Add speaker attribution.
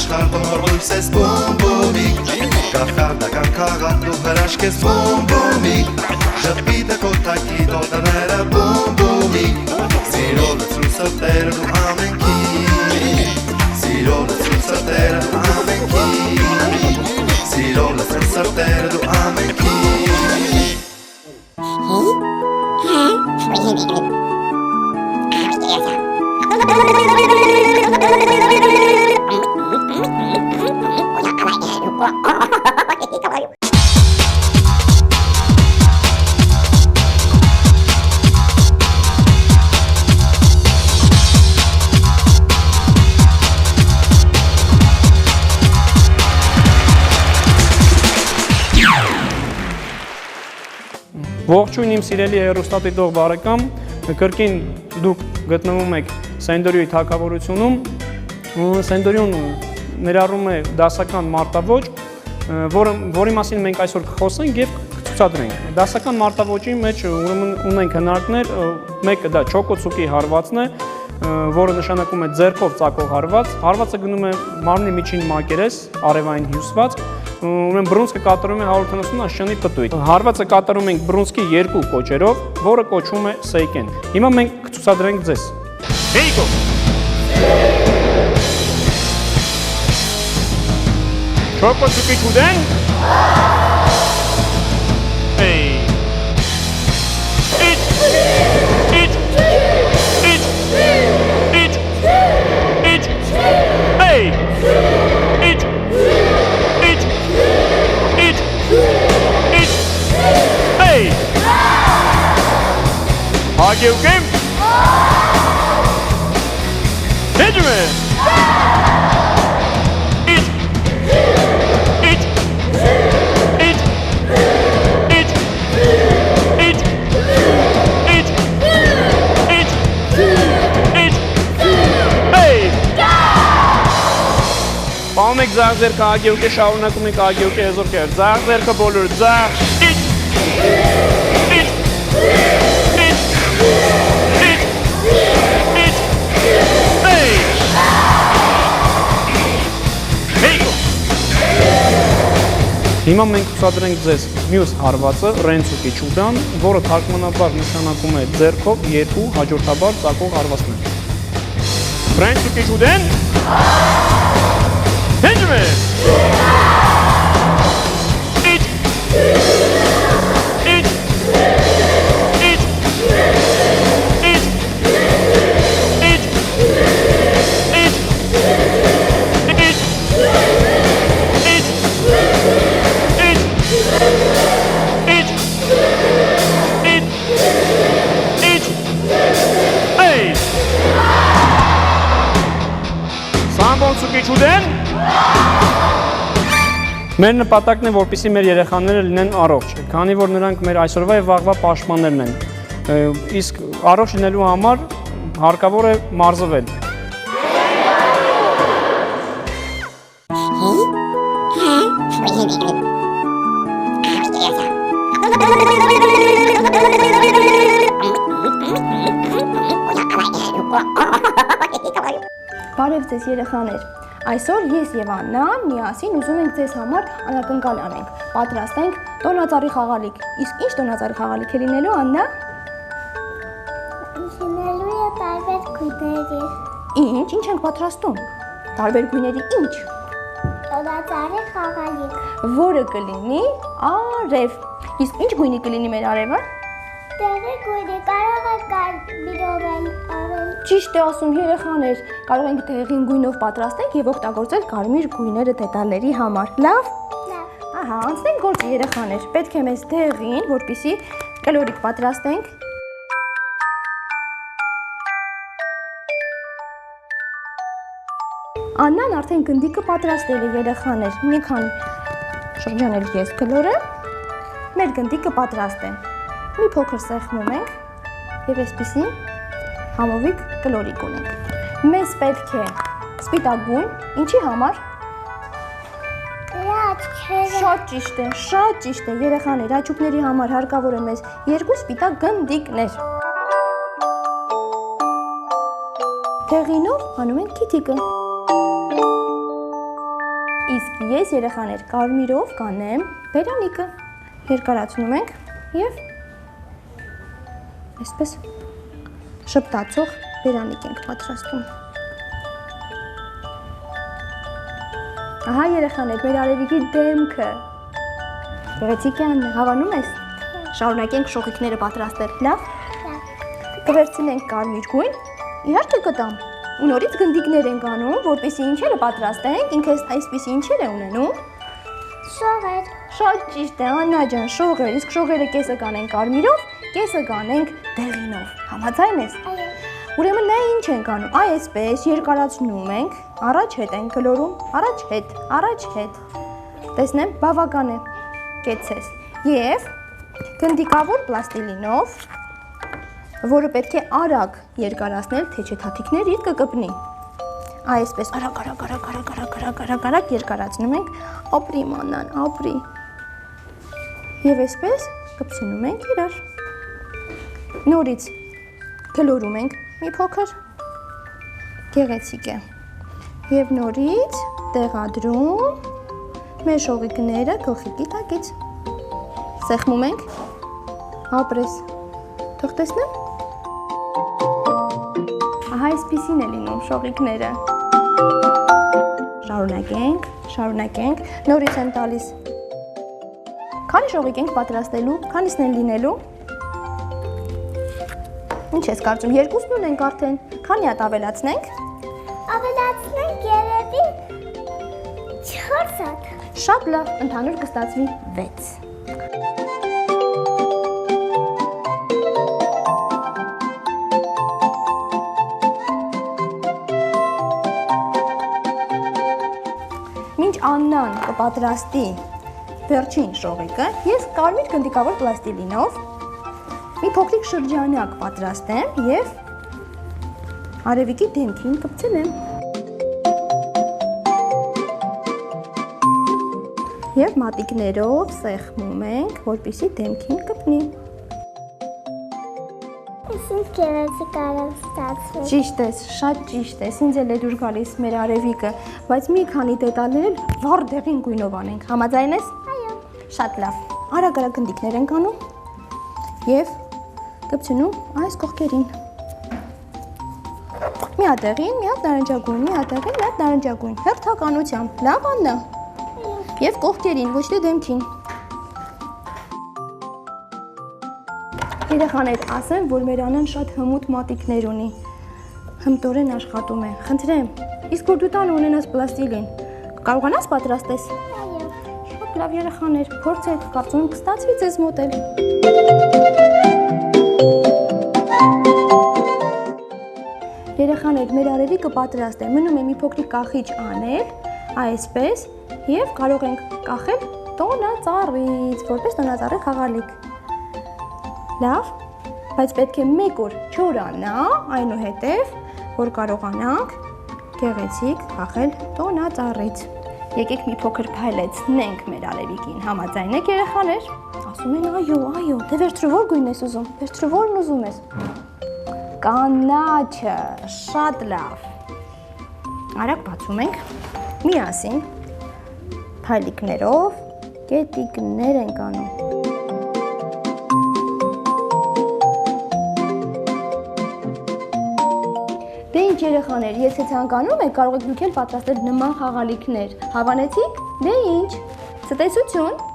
Speaker 1: աշխարհ լույս ես բոմբոմի Կախարդական քաղաք դու հրաշք ես բոմբոմի Ժպիտը կոտակի տոտաները բոմբոմի Սիրո լցրու սրտերը դու ամենքի Սիրո լցրու սրտերը դու ամենքի Սիրո լցրու սրտերը դու ամենքի
Speaker 2: Ողջույն իմ սիրելի հեռուստադիտող բարեկամ, կրկին դուք գտնվում եք Սենդորիոյի թագավորությունում, Սենդորիոն ներառում է դասական մարտավոճ, որի մասին մենք այսօր կխոսենք և կցուցադրենք։ Դասական մարտավոճի մեջ ունենք հնարքներ, մեկը դա չոկոցուկի հարվածն է, որը նշանակում է ձեռքով ծակող հարված, հարվածը գնում է մարմնի միջին մակերես, արևային հյուսված, ուրեմն բռունցքը կատարում է 170 աշնանի պտույտ։ Հարվածը կատարում ենք բռունցքի երկու կոճերով, որը կոչվում է սեյկեն։ Հիմա մենք կցուցադրենք ձեզ։ Հեյկո։ Չոկոցուկի չուդենք։ Հեյ։ Հագեուկեմ։ Benjamin։ Պահում եք ձախ ձեռքը հագեուկե, շարունակում եք հագեուկե հեզոր կեր, ձախ ձեռքը բոլոր, ձախ, Հիմա մենք կուսադրենք ձեզ մյուս հարվածը, ռենցուկի չուդան, որը թարգմանաբար նշանակում է ձեռքով երկու հաջորդաբար ծակող հարվածներ։ Ռենցուկի չուդեն, Benjamin! Մեր նպատակն է, որպեսզի մեր երեխաները լինեն առողջ, քանի որ նրանք մեր այսօրվա և վաղվա պաշտպաններն են, իսկ առողջ լինելու համար հարկավոր է մարզվել։
Speaker 3: Բարև ձեզ երեխաներ, այսօր ես և Աննա միասին ուզում ենք ձեզ համար անակնկալ անենք, պատրաստենք տոնածառի խաղալիք, իսկ ինչ տոնածառի խաղալիք է լինելու Աննա?
Speaker 4: Լինելու է տարբեր գույների։
Speaker 3: Ինչ ենք պատրաստում, տարբեր գույների ինչ?
Speaker 4: Տոնածառի խաղալիք։
Speaker 3: Որը կլինի արև, իսկ ինչ գույնի կլինի մեր արևը?
Speaker 4: Տեղի գույնի կարող է կարմիրով արել։
Speaker 3: Ճիշտ է ասում երեխաներ, կարող ենք տեղին գույնով պատրաստենք և օգտագործել կարմիր գույները դետալների համար, լավ?
Speaker 4: Լավ։
Speaker 3: Ահա, անցնենք գործի երեխաներ, պետք է մեզ տեղին, որպեսզի կլորիկ պատրաստենք։ Աննան արդեն գնդիկը պատրաստել է երեխաներ, մի քանի շրջանել ես կլորը, մեր գնդիկը պատրաստ է։ Մի փոքր սեղմում ենք և այսպիսի համովիկ կլորիկ ունենք։ Մեզ պետք է սպիտակ գույն, ինչի համար? Շատ ճիշտ է, երեխաներ, աչուկների համար հարկավոր է մեզ 2 սպիտակ գնդիկներ։ Տեղինով անում ենք քիթիկը։ Իսկ ես երեխաներ կարմիրով կանեմ բերանիկը։ Երկարացնում ենք եւ այսպես շփտացող բերանիկ ենք պատրաստում։ Ահա երեխաներ, մեր արևիկի դեմքը։ Գեղեցիկ է, հավանում ես։ Շարունակենք շողիկները պատրաստել, լավ։ Կվերցնենք կարմիր գույն, իհարկե կտամ։ Ու նորից գնդիկներ ենք անում, որպեսզի ինչերը պատրաստենք, ինքը այսպիսի ինչեր է ունենում։
Speaker 4: Շողեր։
Speaker 3: Շատ ճիշտ է, Աննա ջան, շողեր, իսկ շողերը կեսը կանենք կարմիրով, կեսը կանենք դեղինով։ Համաձայն ես։
Speaker 4: Այո։
Speaker 3: Ուրեմն նա ինչ ենք անում, այսպես երկարացնում ենք, առաջ հետ ենք գլորում, առաջ հետ, տեսնեմ, բավական է, կեցես, և գնդիկավոր պլաստիլինով, որը պետք է արագ երկարացնել, թե չէ թաթիկներ իր կկպնի, այսպես արագ երկարացնում ենք, ապրի մանան, ապրի, և այսպես կպցնում ենք իրար, նորից գլորում ենք, մի փոքր գեղեցիկ է և նորից տեղադրում մեր շողիկները գլխիկի տակից սեղմում ենք ապրես թող տեսնեմ ահա այսպիսին է լինում շողիկները շարունակենք նորից եմ տալիս քանի շողիկ ենք պատրաստելու քանիսն են լինելու Ինչ ես կարծում, երկուսն ունենք արդեն, քանի հատ ավելացնենք?
Speaker 4: Ավելացնենք երևի 4 հատ։
Speaker 3: Շատ լավ, ընդհանուր կստացվի 6։ Մինչ Աննան կպատրաստի վերջին շողիկը, ես կարմիր գնդիկավոր պլաստիլինով մի փոքրիկ շրջանակ պատրաստեմ և արևիկի դեմքին կպցնեմ և մատիկներով սեղմում ենք, որպեսզի դեմքին կպնի
Speaker 4: Իսկ գեղեցիկ արև ստացվեց
Speaker 3: Ճիշտ ես, շատ ճիշտ ես, ինձ էլ է դուր գալիս մեր արևիկը, բայց մի քանի դետալներ էլ վառ դեղին գույնով անենք, համաձայն ես?
Speaker 4: Այո
Speaker 3: Շատ լավ, արագ գնդիկներ ենք անում և կպցնում այս կողքերին մի հատ դեղին, մի հատ նարնջագույն, մի հատ դեղին, մի հատ նարնջագույն հերթականությամբ, լավ Աննա և կողքերին, ոչ թե դեմքին Երեխաներ ասեմ, որ մեր Աննան շատ հմուտ մատիկներ ունի հմտորեն աշխատում է, խնդրեմ իսկ որ դու տանը ունենաս պլաստիլին կարողանաս պատրաստես
Speaker 4: Այո
Speaker 3: Շատ լավ երեխաներ, փորձեք, կարծում եմ կստացվի ձեզ մոտ էլ Երեխաներ, մեր արևիկը պատրաստ է, մնում է մի փոքրիկ կախիչ անել, այսպես, և կարող ենք կախել տոնածառից, որպես տոնածառի խաղալիք։ Լավ, բայց պետք է մեկ օր չորանա, այնուհետև, որ կարողանանք գեղեցիկ կախել տոնածառից։ Եկեք մի փոքր փայլեցնենք մեր արևիկին, համաձայն եք երեխաներ։ Ասում են այո, դե վերջրու որ գույն ես ուզում, վերջրու որն ուզում ես։ Կանաչը, շատ լավ։ Արագ բացում ենք, միասին, փայլիկներով, կետիկներ ենք անում։ Դե ինչ երեխաներ, եթե ցանկանում եք, կարող եք դուք էլ պատրաստել նման խաղալիքներ։ Հավանեցիք։ Դե ինչ, ցտեսություն։